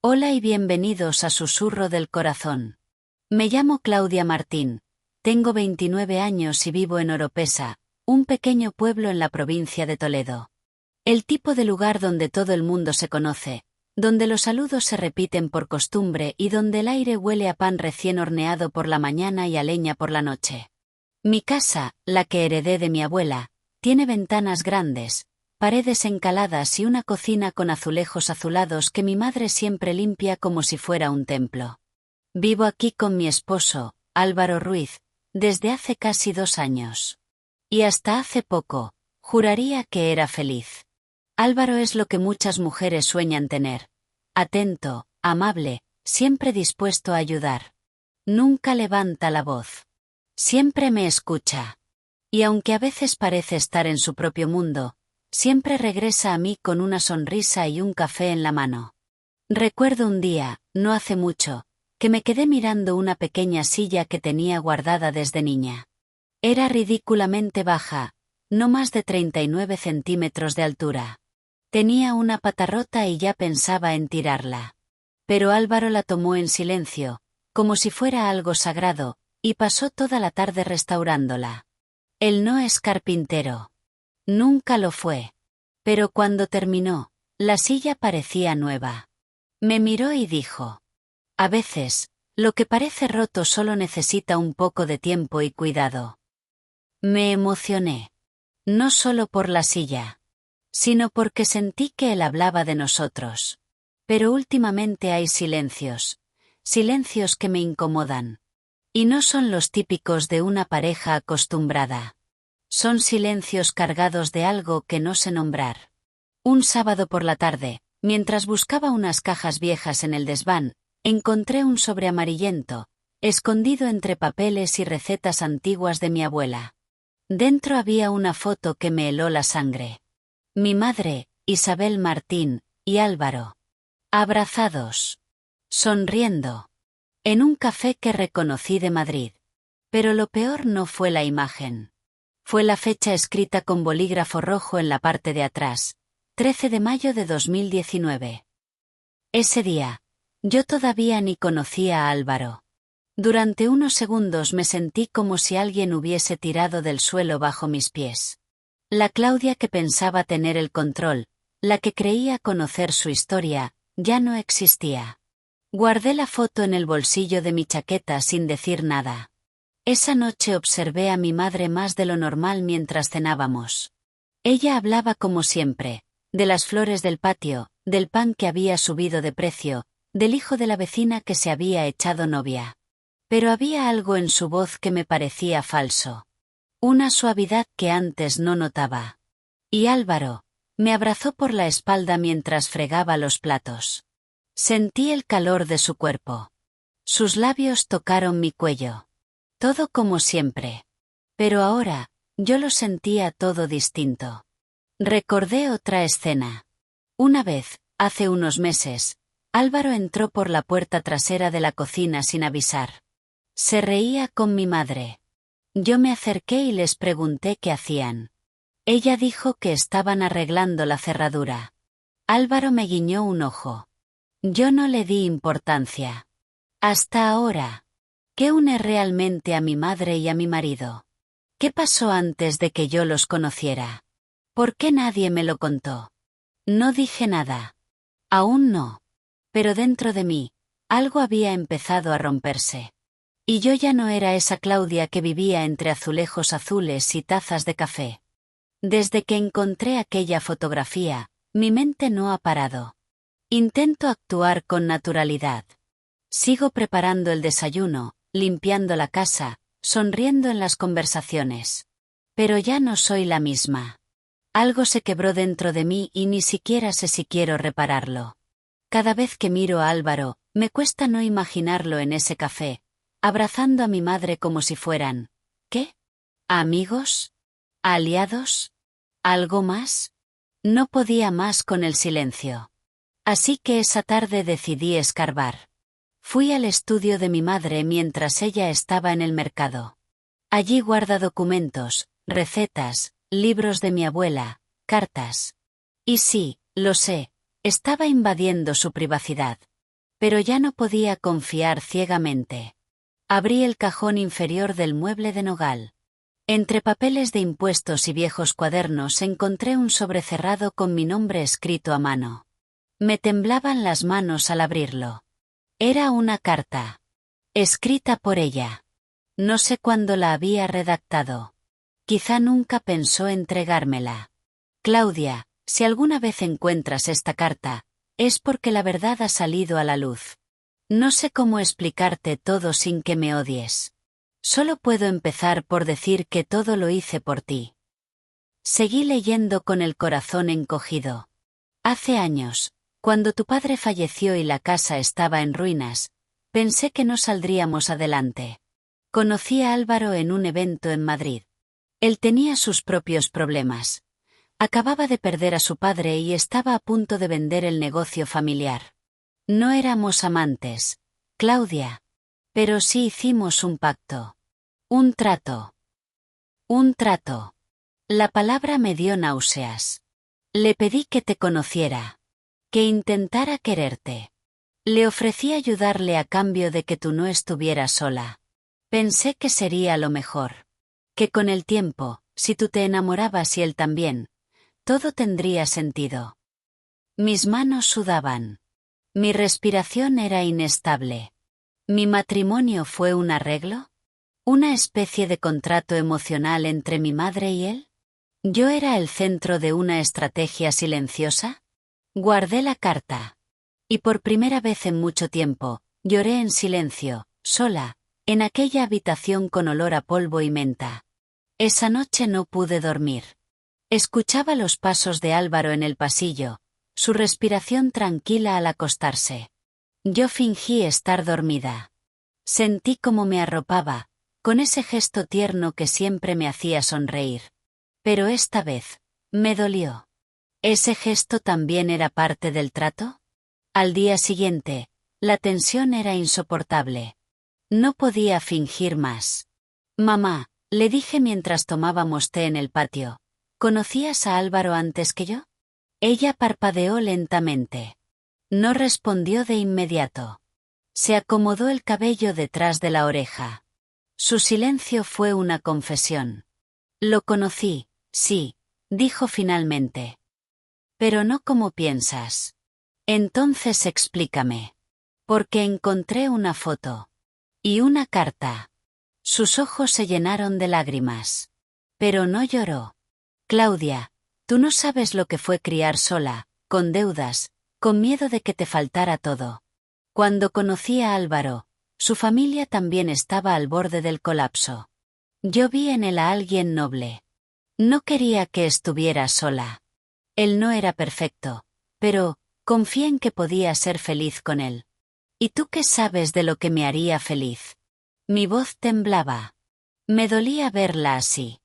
Hola y bienvenidos a Susurro del Corazón. Me llamo Claudia Martín, tengo 29 años y vivo en Oropesa, un pequeño pueblo en la provincia de Toledo. El tipo de lugar donde todo el mundo se conoce, donde los saludos se repiten por costumbre y donde el aire huele a pan recién horneado por la mañana y a leña por la noche. Mi casa, la que heredé de mi abuela, tiene ventanas grandes, paredes encaladas y una cocina con azulejos azulados que mi madre siempre limpia como si fuera un templo. Vivo aquí con mi esposo, Álvaro Ruiz, desde hace casi 2 años. Y hasta hace poco, juraría que era feliz. Álvaro es lo que muchas mujeres sueñan tener. Atento, amable, siempre dispuesto a ayudar. Nunca levanta la voz. Siempre me escucha. Y aunque a veces parece estar en su propio mundo, siempre regresa a mí con una sonrisa y un café en la mano. Recuerdo un día, no hace mucho, que me quedé mirando una pequeña silla que tenía guardada desde niña. Era ridículamente baja, no más de 39 centímetros de altura. Tenía una pata rota y ya pensaba en tirarla. Pero Álvaro la tomó en silencio, como si fuera algo sagrado, y pasó toda la tarde restaurándola. Él no es carpintero. Nunca lo fue. Pero cuando terminó, la silla parecía nueva. Me miró y dijo: a veces, lo que parece roto solo necesita un poco de tiempo y cuidado. Me emocioné. No solo por la silla, sino porque sentí que él hablaba de nosotros. Pero últimamente hay silencios que me incomodan. Y no son los típicos de una pareja acostumbrada. Son silencios cargados de algo que no sé nombrar. Un sábado por la tarde, mientras buscaba unas cajas viejas en el desván, encontré un sobre amarillento, escondido entre papeles y recetas antiguas de mi abuela. Dentro había una foto que me heló la sangre. Mi madre, Isabel Martín, y Álvaro. Abrazados. Sonriendo. En un café que reconocí de Madrid. Pero lo peor no fue la imagen. Fue la fecha escrita con bolígrafo rojo en la parte de atrás, 13 de mayo de 2019. Ese día, yo todavía ni conocía a Álvaro. Durante unos segundos me sentí como si alguien hubiese tirado del suelo bajo mis pies. La Claudia que pensaba tener el control, la que creía conocer su historia, ya no existía. Guardé la foto en el bolsillo de mi chaqueta sin decir nada. Esa noche observé a mi madre más de lo normal mientras cenábamos. Ella hablaba como siempre, de las flores del patio, del pan que había subido de precio, del hijo de la vecina que se había echado novia. Pero había algo en su voz que me parecía falso. Una suavidad que antes no notaba. Y Álvaro me abrazó por la espalda mientras fregaba los platos. Sentí el calor de su cuerpo. Sus labios tocaron mi cuello. Todo como siempre. Pero ahora, yo lo sentía todo distinto. Recordé otra escena. Una vez, hace unos meses, Álvaro entró por la puerta trasera de la cocina sin avisar. Se reía con mi madre. Yo me acerqué y les pregunté qué hacían. Ella dijo que estaban arreglando la cerradura. Álvaro me guiñó un ojo. Yo no le di importancia. Hasta ahora. ¿Qué une realmente a mi madre y a mi marido? ¿Qué pasó antes de que yo los conociera? ¿Por qué nadie me lo contó? No dije nada. Aún no. Pero dentro de mí, algo había empezado a romperse. Y yo ya no era esa Claudia que vivía entre azulejos azules y tazas de café. Desde que encontré aquella fotografía, mi mente no ha parado. Intento actuar con naturalidad. Sigo preparando el desayuno, limpiando la casa, sonriendo en las conversaciones. Pero ya no soy la misma. Algo se quebró dentro de mí y ni siquiera sé si quiero repararlo. Cada vez que miro a Álvaro, me cuesta no imaginarlo en ese café, abrazando a mi madre como si fueran, ¿qué? ¿Amigos? ¿Aliados? ¿Algo más? No podía más con el silencio. Así que esa tarde decidí escarbar. Fui al estudio de mi madre mientras ella estaba en el mercado. Allí guarda documentos, recetas, libros de mi abuela, cartas. Y sí, lo sé, estaba invadiendo su privacidad. Pero ya no podía confiar ciegamente. Abrí el cajón inferior del mueble de nogal. Entre papeles de impuestos y viejos cuadernos encontré un sobre cerrado con mi nombre escrito a mano. Me temblaban las manos al abrirlo. Era una carta. Escrita por ella. No sé cuándo la había redactado. Quizá nunca pensó entregármela. Claudia, si alguna vez encuentras esta carta, es porque la verdad ha salido a la luz. No sé cómo explicarte todo sin que me odies. Solo puedo empezar por decir que todo lo hice por ti. Seguí leyendo con el corazón encogido. Hace años, cuando tu padre falleció y la casa estaba en ruinas, pensé que no saldríamos adelante. Conocí a Álvaro en un evento en Madrid. Él tenía sus propios problemas. Acababa de perder a su padre y estaba a punto de vender el negocio familiar. No éramos amantes, Claudia. Pero sí hicimos un pacto. Un trato. Un trato. La palabra me dio náuseas. Le pedí que te conociera. Que intentara quererte. Le ofrecí ayudarle a cambio de que tú no estuvieras sola. Pensé que sería lo mejor. Que con el tiempo, si tú te enamorabas y él también, todo tendría sentido. Mis manos sudaban. Mi respiración era inestable. ¿Mi matrimonio fue un arreglo? ¿Una especie de contrato emocional entre mi madre y él? ¿Yo era el centro de una estrategia silenciosa? Guardé la carta. Y por primera vez en mucho tiempo, lloré en silencio, sola, en aquella habitación con olor a polvo y menta. Esa noche no pude dormir. Escuchaba los pasos de Álvaro en el pasillo, su respiración tranquila al acostarse. Yo fingí estar dormida. Sentí como me arropaba, con ese gesto tierno que siempre me hacía sonreír. Pero esta vez, me dolió. ¿Ese gesto también era parte del trato? Al día siguiente, la tensión era insoportable. No podía fingir más. Mamá, le dije mientras tomábamos té en el patio, ¿conocías a Álvaro antes que yo? Ella parpadeó lentamente. No respondió de inmediato. Se acomodó el cabello detrás de la oreja. Su silencio fue una confesión. Lo conocí, sí, dijo finalmente. Pero no como piensas. Entonces explícame. Porque encontré una foto. Y una carta. Sus ojos se llenaron de lágrimas. Pero no lloró. Claudia, tú no sabes lo que fue criar sola, con deudas, con miedo de que te faltara todo. Cuando conocí a Álvaro, su familia también estaba al borde del colapso. Yo vi en él a alguien noble. No quería que estuviera sola. Él no era perfecto, pero confié en que podía ser feliz con él. ¿Y tú qué sabes de lo que me haría feliz? Mi voz temblaba. Me dolía verla así.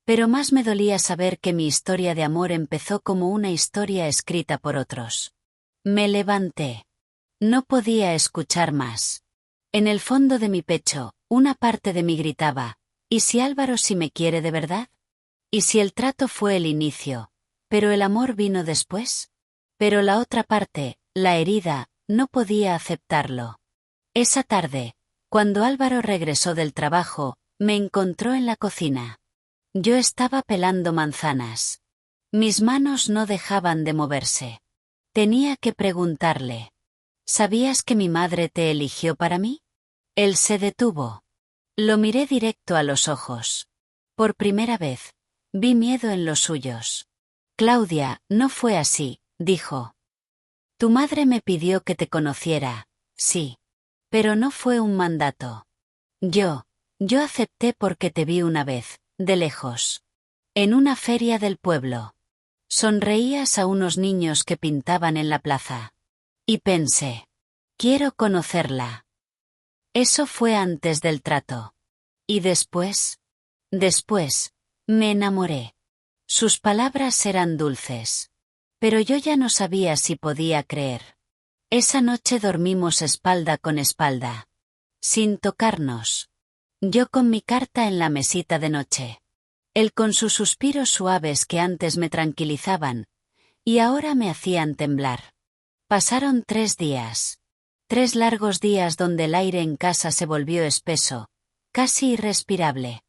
Pero más me dolía saber que mi historia de amor empezó como una historia escrita por otros. Me levanté. No podía escuchar más. En el fondo de mi pecho, una parte de mí gritaba, ¿y si Álvaro sí me quiere de verdad? ¿Y si el trato fue el inicio, pero el amor vino después? Pero la otra parte, la herida, no podía aceptarlo. Esa tarde, cuando Álvaro regresó del trabajo, me encontró en la cocina. Yo estaba pelando manzanas. Mis manos no dejaban de moverse. Tenía que preguntarle. ¿Sabías que mi madre te eligió para mí? Él se detuvo. Lo miré directo a los ojos. Por primera vez, vi miedo en los suyos. Claudia, no fue así, dijo. Tu madre me pidió que te conociera, sí. Pero no fue un mandato. Yo acepté porque te vi una vez, de lejos. En una feria del pueblo. Sonreías a unos niños que pintaban en la plaza. Y pensé, quiero conocerla. Eso fue antes del trato. ¿Y después? Después, me enamoré. Sus palabras eran dulces. Pero yo ya no sabía si podía creer. Esa noche dormimos espalda con espalda. Sin tocarnos. Yo con mi carta en la mesita de noche. Él con sus suspiros suaves que antes me tranquilizaban, y ahora me hacían temblar. Pasaron 3 días. 3 largos días donde el aire en casa se volvió espeso, casi irrespirable.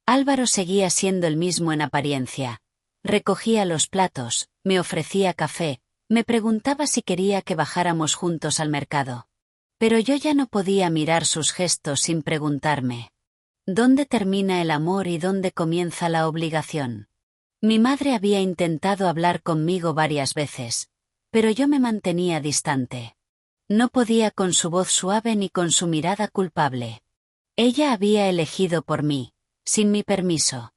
Álvaro seguía siendo el mismo en apariencia. Recogía los platos, me ofrecía café, me preguntaba si quería que bajáramos juntos al mercado. Pero yo ya no podía mirar sus gestos sin preguntarme: ¿dónde termina el amor y dónde comienza la obligación? Mi madre había intentado hablar conmigo varias veces, pero yo me mantenía distante. No podía con su voz suave ni con su mirada culpable. Ella había elegido por mí, sin mi permiso.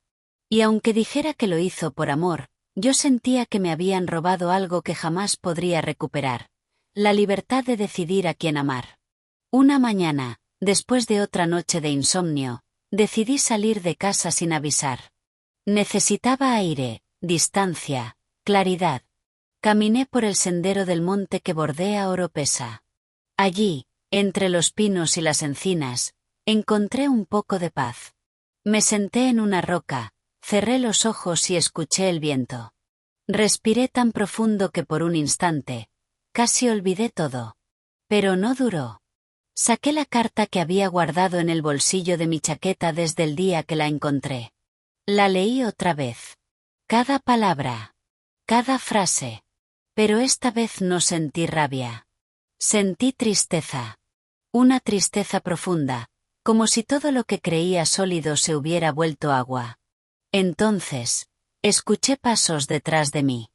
Y aunque dijera que lo hizo por amor, yo sentía que me habían robado algo que jamás podría recuperar: la libertad de decidir a quién amar. Una mañana, después de otra noche de insomnio, decidí salir de casa sin avisar. Necesitaba aire, distancia, claridad. Caminé por el sendero del monte que bordea Oropesa. Allí, entre los pinos y las encinas, encontré un poco de paz. Me senté en una roca, cerré los ojos y escuché el viento. Respiré tan profundo que por un instante, casi olvidé todo. Pero no duró. Saqué la carta que había guardado en el bolsillo de mi chaqueta desde el día que la encontré. La leí otra vez. Cada palabra. Cada frase. Pero esta vez no sentí rabia. Sentí tristeza. Una tristeza profunda, como si todo lo que creía sólido se hubiera vuelto agua. Entonces, escuché pasos detrás de mí.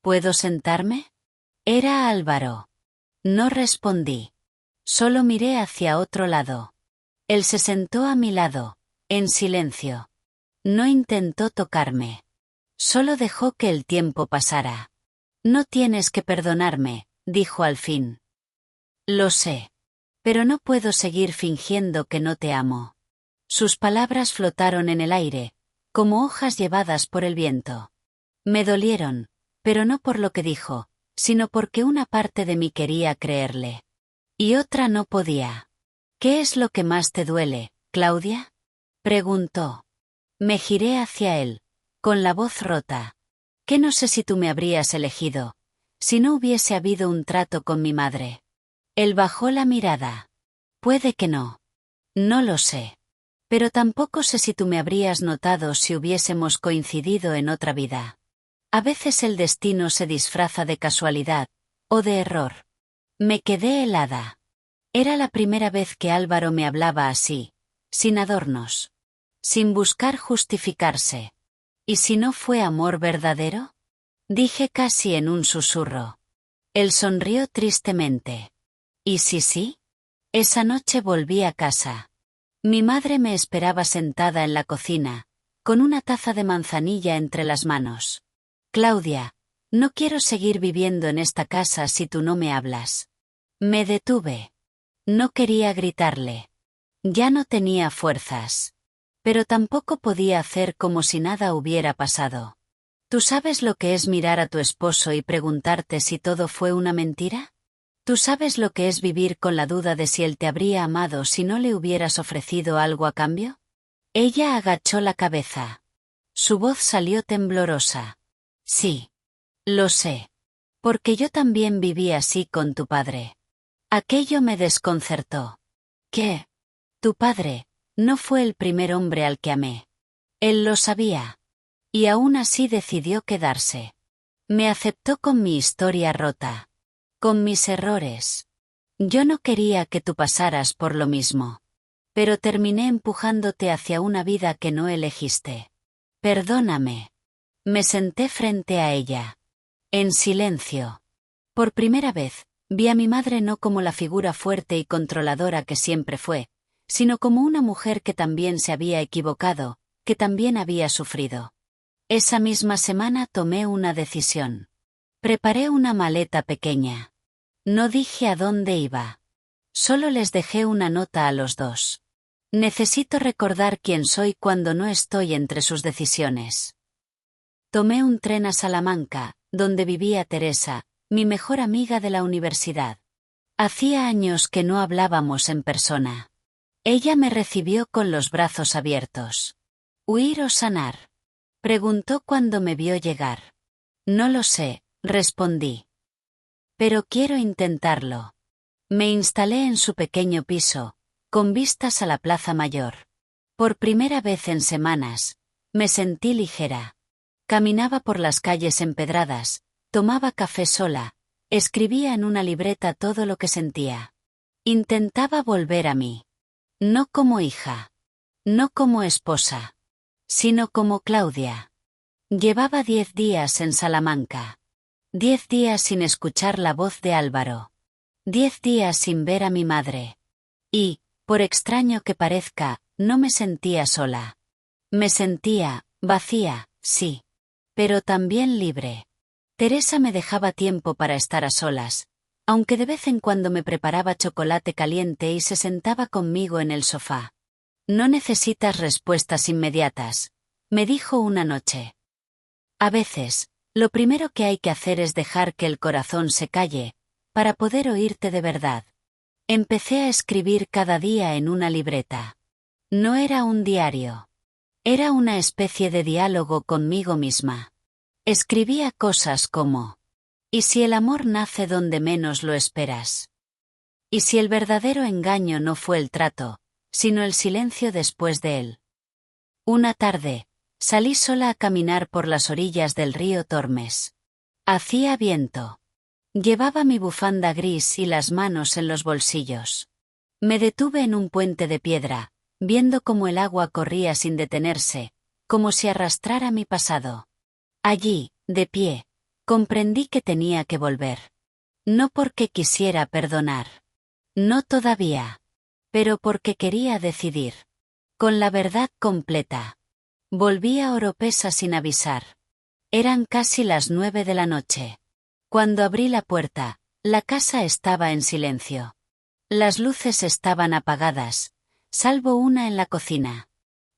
¿Puedo sentarme? Era Álvaro. No respondí. Solo miré hacia otro lado. Él se sentó a mi lado, en silencio. No intentó tocarme. Solo dejó que el tiempo pasara. No tienes que perdonarme, dijo al fin. Lo sé. Pero no puedo seguir fingiendo que no te amo. Sus palabras flotaron en el aire, como hojas llevadas por el viento. Me dolieron, pero no por lo que dijo, sino porque una parte de mí quería creerle. Y otra no podía. ¿Qué es lo que más te duele, Claudia? Preguntó. Me giré hacia él, con la voz rota. Que no sé si tú me habrías elegido, si no hubiese habido un trato con mi madre. Él bajó la mirada. Puede que no. No lo sé. Pero tampoco sé si tú me habrías notado si hubiésemos coincidido en otra vida. A veces el destino se disfraza de casualidad, o de error. Me quedé helada. Era la primera vez que Álvaro me hablaba así, sin adornos. Sin buscar justificarse. ¿Y si no fue amor verdadero? Dije casi en un susurro. Él sonrió tristemente. ¿Y si sí? Esa noche volví a casa. Mi madre me esperaba sentada en la cocina, con una taza de manzanilla entre las manos. Claudia, no quiero seguir viviendo en esta casa si tú no me hablas. Me detuve. No quería gritarle. Ya no tenía fuerzas. Pero tampoco podía hacer como si nada hubiera pasado. ¿Tú sabes lo que es mirar a tu esposo y preguntarte si todo fue una mentira? ¿Tú sabes lo que es vivir con la duda de si él te habría amado si no le hubieras ofrecido algo a cambio? Ella agachó la cabeza. Su voz salió temblorosa. Sí. Lo sé. Porque yo también viví así con tu padre. Aquello me desconcertó. ¿Qué? Tu padre no fue el primer hombre al que amé. Él lo sabía. Y aún así decidió quedarse. Me aceptó con mi historia rota. Con mis errores. Yo no quería que tú pasaras por lo mismo. Pero terminé empujándote hacia una vida que no elegiste. Perdóname. Me senté frente a ella. En silencio. Por primera vez, vi a mi madre no como la figura fuerte y controladora que siempre fue, sino como una mujer que también se había equivocado, que también había sufrido. Esa misma semana tomé una decisión. Preparé una maleta pequeña. No dije a dónde iba. Solo les dejé una nota a los dos. Necesito recordar quién soy cuando no estoy entre sus decisiones. Tomé un tren a Salamanca, donde vivía Teresa, mi mejor amiga de la universidad. Hacía años que no hablábamos en persona. Ella me recibió con los brazos abiertos. ¿Huir o sanar? Preguntó cuando me vio llegar. No lo sé, respondí. Pero quiero intentarlo. Me instalé en su pequeño piso, con vistas a la Plaza Mayor. Por primera vez en semanas, me sentí ligera. Caminaba por las calles empedradas, tomaba café sola, escribía en una libreta todo lo que sentía. Intentaba volver a mí. No como hija. No como esposa. Sino como Claudia. Llevaba 10 días en Salamanca. 10 días sin escuchar la voz de Álvaro. 10 días sin ver a mi madre. Y, por extraño que parezca, no me sentía sola. Me sentía, vacía, sí. Pero también libre. Teresa me dejaba tiempo para estar a solas, aunque de vez en cuando me preparaba chocolate caliente y se sentaba conmigo en el sofá. No necesitas respuestas inmediatas, me dijo una noche. A veces, lo primero que hay que hacer es dejar que el corazón se calle, para poder oírte de verdad. Empecé a escribir cada día en una libreta. No era un diario. Era una especie de diálogo conmigo misma. Escribía cosas como: ¿y si el amor nace donde menos lo esperas? ¿Y si el verdadero engaño no fue el trato, sino el silencio después de él? Una tarde, salí sola a caminar por las orillas del río Tormes. Hacía viento. Llevaba mi bufanda gris y las manos en los bolsillos. Me detuve en un puente de piedra, viendo cómo el agua corría sin detenerse, como si arrastrara mi pasado. Allí, de pie, comprendí que tenía que volver. No porque quisiera perdonar. No todavía. Pero porque quería decidir. Con la verdad completa. Volví a Oropesa sin avisar. Eran casi las 9 de la noche. Cuando abrí la puerta, la casa estaba en silencio. Las luces estaban apagadas, salvo una en la cocina.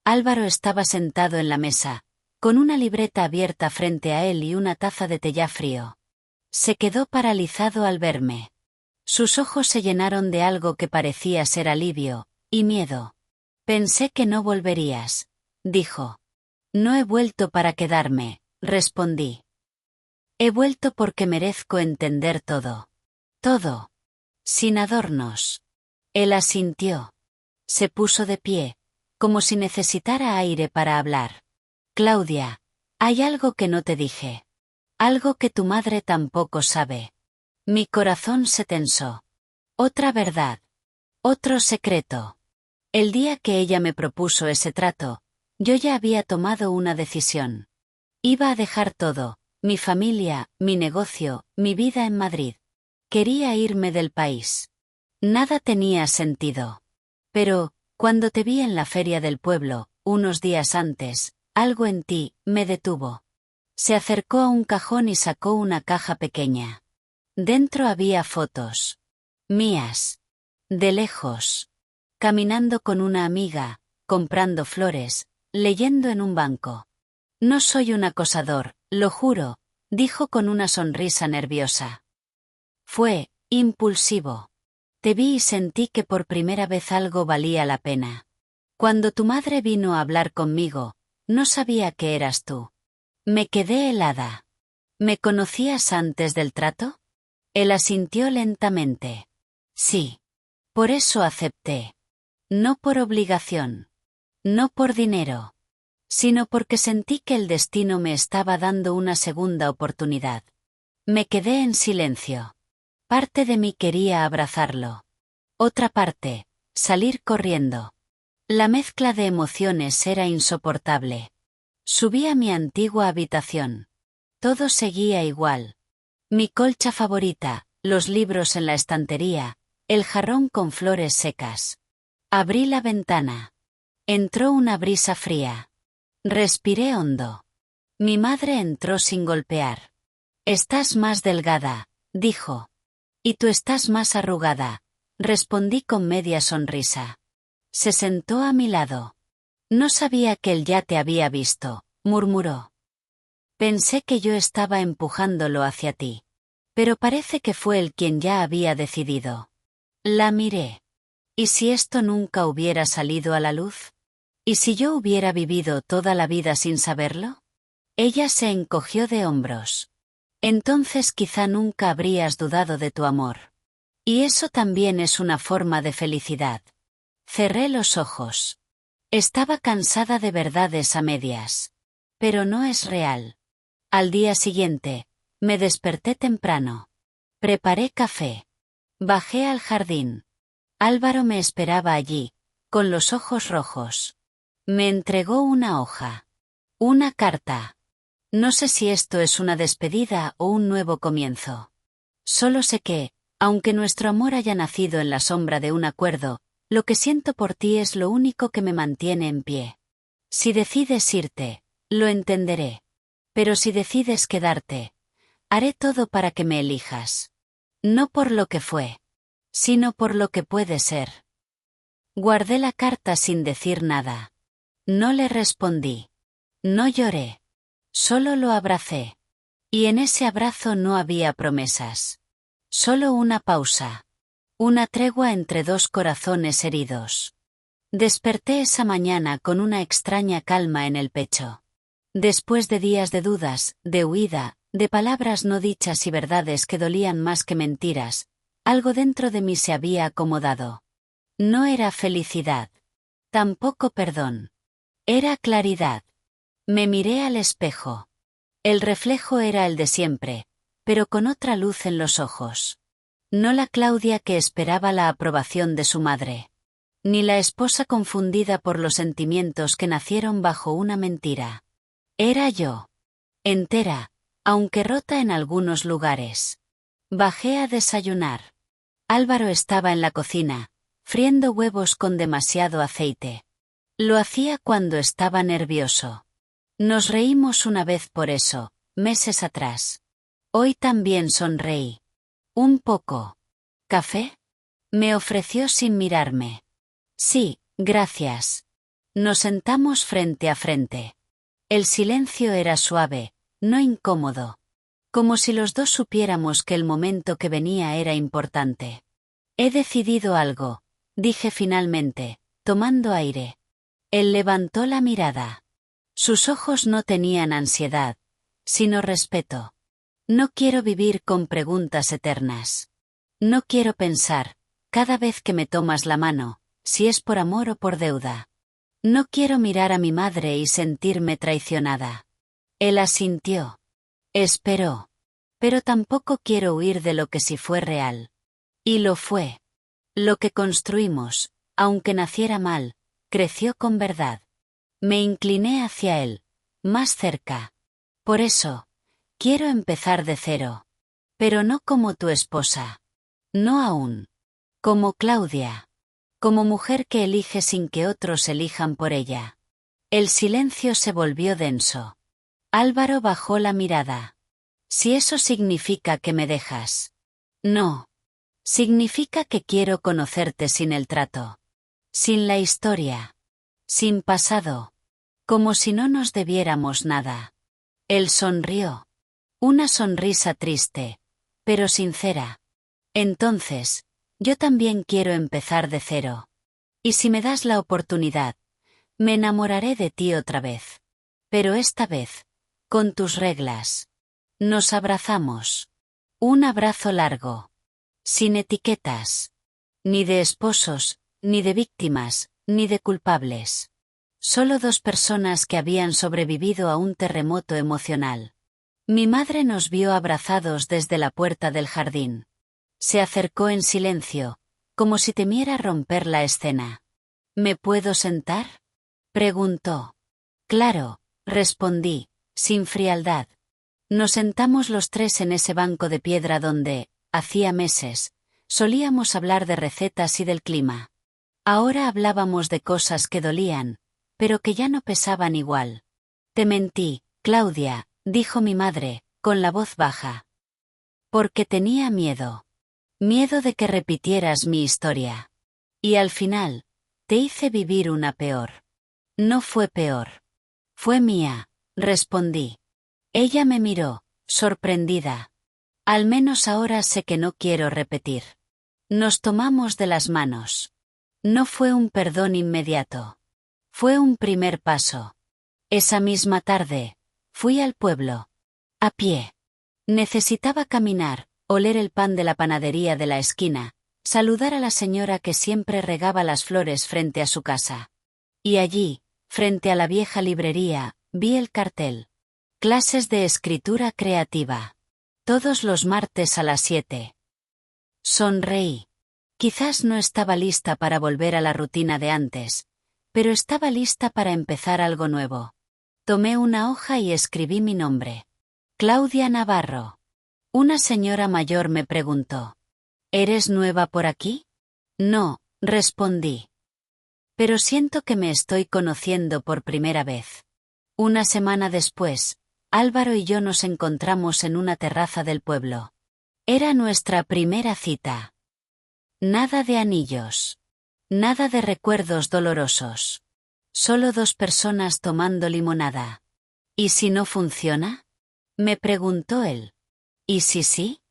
Álvaro estaba sentado en la mesa, con una libreta abierta frente a él y una taza de té ya frío. Se quedó paralizado al verme. Sus ojos se llenaron de algo que parecía ser alivio y miedo. Pensé que no volverías, dijo. No he vuelto para quedarme, respondí. He vuelto porque merezco entender todo. Todo. Sin adornos. Él asintió. Se puso de pie, como si necesitara aire para hablar. Claudia, hay algo que no te dije. Algo que tu madre tampoco sabe. Mi corazón se tensó. Otra verdad. Otro secreto. El día que ella me propuso ese trato, yo ya había tomado una decisión. Iba a dejar todo, mi familia, mi negocio, mi vida en Madrid. Quería irme del país. Nada tenía sentido. Pero, cuando te vi en la feria del pueblo, unos días antes, algo en ti me detuvo. Se acercó a un cajón y sacó una caja pequeña. Dentro había fotos. Mías. De lejos. Caminando con una amiga, comprando flores, leyendo en un banco. No soy un acosador, lo juro, dijo con una sonrisa nerviosa. Fue impulsivo. Te vi y sentí que por primera vez algo valía la pena. Cuando tu madre vino a hablar conmigo, no sabía que eras tú. Me quedé helada. ¿Me conocías antes del trato? Él asintió lentamente. Sí. Por eso acepté. No por obligación. No por dinero. Sino porque sentí que el destino me estaba dando una segunda oportunidad. Me quedé en silencio. Parte de mí quería abrazarlo. Otra parte, salir corriendo. La mezcla de emociones era insoportable. Subí a mi antigua habitación. Todo seguía igual. Mi colcha favorita, los libros en la estantería, el jarrón con flores secas. Abrí la ventana. Entró una brisa fría. Respiré hondo. Mi madre entró sin golpear. Estás más delgada, dijo. Y tú estás más arrugada, respondí con media sonrisa. Se sentó a mi lado. No sabía que él ya te había visto, murmuró. Pensé que yo estaba empujándolo hacia ti. Pero parece que fue él quien ya había decidido. La miré. ¿Y si esto nunca hubiera salido a la luz? ¿Y si yo hubiera vivido toda la vida sin saberlo? Ella se encogió de hombros. Entonces quizá nunca habrías dudado de tu amor. Y eso también es una forma de felicidad. Cerré los ojos. Estaba cansada de verdades a medias. Pero no es real. Al día siguiente, me desperté temprano. Preparé café. Bajé al jardín. Álvaro me esperaba allí, con los ojos rojos. Me entregó una hoja. Una carta. No sé si esto es una despedida o un nuevo comienzo. Solo sé que, aunque nuestro amor haya nacido en la sombra de un acuerdo, lo que siento por ti es lo único que me mantiene en pie. Si decides irte, lo entenderé. Pero si decides quedarte, haré todo para que me elijas. No por lo que fue, sino por lo que puede ser. Guardé la carta sin decir nada. No le respondí. No lloré. Solo lo abracé. Y en ese abrazo no había promesas. Solo una pausa. Una tregua entre dos corazones heridos. Desperté esa mañana con una extraña calma en el pecho. Después de días de dudas, de huida, de palabras no dichas y verdades que dolían más que mentiras, algo dentro de mí se había acomodado. No era felicidad. Tampoco perdón. Era claridad. Me miré al espejo. El reflejo era el de siempre, pero con otra luz en los ojos. No la Claudia que esperaba la aprobación de su madre. Ni la esposa confundida por los sentimientos que nacieron bajo una mentira. Era yo. Entera, aunque rota en algunos lugares. Bajé a desayunar. Álvaro estaba en la cocina, friendo huevos con demasiado aceite. Lo hacía cuando estaba nervioso. Nos reímos una vez por eso, meses atrás. Hoy también sonreí. Un poco. ¿Café? Me ofreció sin mirarme. Sí, gracias. Nos sentamos frente a frente. El silencio era suave, no incómodo. Como si los dos supiéramos que el momento que venía era importante. He decidido algo, dije finalmente, tomando aire. Él levantó la mirada. Sus ojos no tenían ansiedad, sino respeto. No quiero vivir con preguntas eternas. No quiero pensar, cada vez que me tomas la mano, si es por amor o por deuda. No quiero mirar a mi madre y sentirme traicionada. Él asintió. Esperó. Pero tampoco quiero huir de lo que sí fue real. Y lo fue. Lo que construimos, aunque naciera mal, creció con verdad. Me incliné hacia él, más cerca. Por eso, quiero empezar de cero. Pero no como tu esposa. No aún. Como Claudia. Como mujer que elige sin que otros elijan por ella. El silencio se volvió denso. Álvaro bajó la mirada. Si eso significa que me dejas. No. Significa que quiero conocerte sin el trato. Sin la historia. Sin pasado. Como si no nos debiéramos nada. Él sonrió. Una sonrisa triste, pero sincera. Entonces, yo también quiero empezar de cero. Y si me das la oportunidad, me enamoraré de ti otra vez. Pero esta vez, con tus reglas. Nos abrazamos. Un abrazo largo. Sin etiquetas. Ni de esposos, ni de víctimas, ni de culpables. Solo dos personas que habían sobrevivido a un terremoto emocional. Mi madre nos vio abrazados desde la puerta del jardín. Se acercó en silencio, como si temiera romper la escena. ¿Me puedo sentar?, preguntó. Claro, respondí, sin frialdad. Nos sentamos los tres en ese banco de piedra donde, hacía meses, solíamos hablar de recetas y del clima. Ahora hablábamos de cosas que dolían, pero que ya no pesaban igual. Te mentí, Claudia, dijo mi madre, con la voz baja. Porque tenía miedo. Miedo de que repitieras mi historia. Y al final, te hice vivir una peor. No fue peor. Fue mía, respondí. Ella me miró, sorprendida. Al menos ahora sé que no quiero repetir. Nos tomamos de las manos. No fue un perdón inmediato. Fue un primer paso. Esa misma tarde, fui al pueblo. A pie. Necesitaba caminar, oler el pan de la panadería de la esquina, saludar a la señora que siempre regaba las flores frente a su casa. Y allí, frente a la vieja librería, vi el cartel. Clases de escritura creativa. Todos los martes a las 7. Sonreí. Quizás no estaba lista para volver a la rutina de antes, pero estaba lista para empezar algo nuevo. Tomé una hoja y escribí mi nombre. Claudia Navarro. Una señora mayor me preguntó: ¿Eres nueva por aquí? No, respondí. Pero siento que me estoy conociendo por primera vez. Una semana después, Álvaro y yo nos encontramos en una terraza del pueblo. Era nuestra primera cita. Nada de anillos. Nada de recuerdos dolorosos. Solo dos personas tomando limonada. ¿Y si no funciona?, me preguntó él. ¿Y si sí?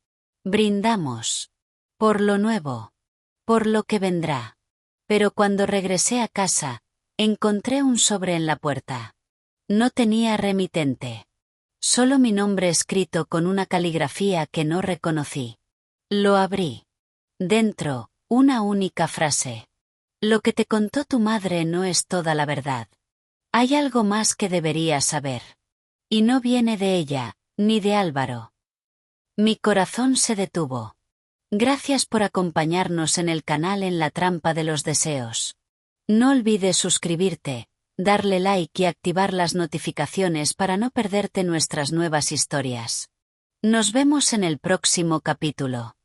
Brindamos. Por lo nuevo. Por lo que vendrá. Pero cuando regresé a casa, encontré un sobre en la puerta. No tenía remitente. Solo mi nombre escrito con una caligrafía que no reconocí. Lo abrí. Dentro, una única frase. Lo que te contó tu madre no es toda la verdad. Hay algo más que deberías saber. Y no viene de ella, ni de Álvaro. Mi corazón se detuvo. Gracias por acompañarnos en el canal En la trampa de los deseos. No olvides suscribirte, darle like y activar las notificaciones para no perderte nuestras nuevas historias. Nos vemos en el próximo capítulo.